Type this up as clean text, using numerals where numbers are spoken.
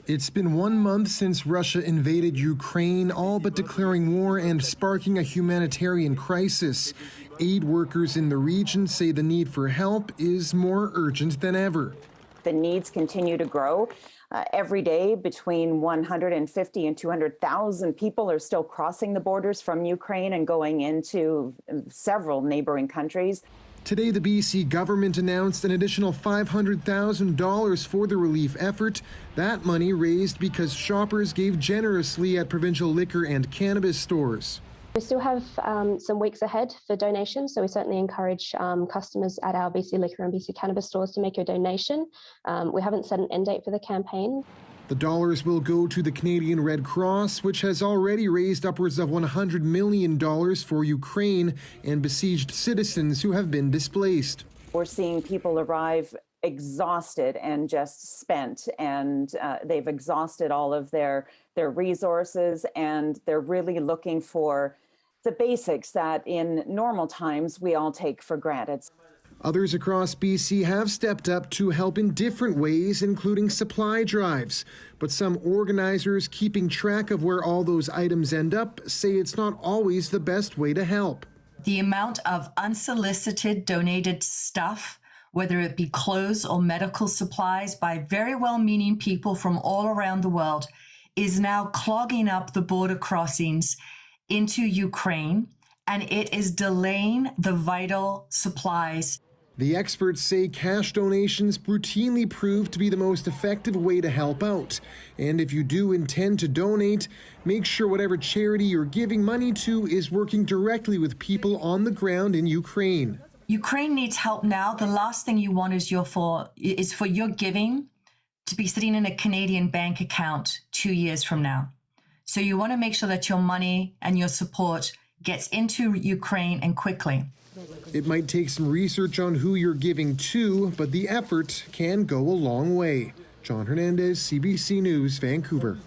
It's been 1 month since Russia invaded Ukraine, all but declaring war and sparking a humanitarian crisis. Aid workers in the region say the need for help is more urgent than ever. The needs continue to grow. Every day, between 150 and 200,000 people are still crossing the borders from Ukraine and going into several neighboring countries. Today, the BC government announced an additional $500,000 for the relief effort. That money raised because shoppers gave generously at provincial liquor and cannabis stores. We still have some weeks ahead for donations, so we certainly encourage customers at our BC Liquor and BC Cannabis stores to make a donation. We haven't set an end date for the campaign. The dollars will go to the Canadian Red Cross, which has already raised upwards of $100 million for Ukraine and besieged citizens who have been displaced. We're seeing people arrive exhausted and just spent, and they've exhausted all of their resources, and they're really looking for the basics that in normal times we all take for granted. Others across BC have stepped up to help in different ways, including supply drives. But some organizers keeping track of where all those items end up say it's not always the best way to help. The amount of unsolicited donated stuff, whether it be clothes or medical supplies by very well-meaning people from all around the world, is now clogging up the border crossings into Ukraine, and it is delaying the vital supplies. The experts say cash donations routinely prove to be the most effective way to help out. And if you do intend to donate, make sure whatever charity you're giving money to is working directly with people on the ground in Ukraine. Ukraine needs help now. The last thing you want is for your giving to be sitting in a Canadian bank account 2 years from now. So you want to make sure that your money and your support gets into Ukraine and quickly. It might take some research on who you're giving to, but the effort can go a long way. John Hernandez, CBC News, Vancouver.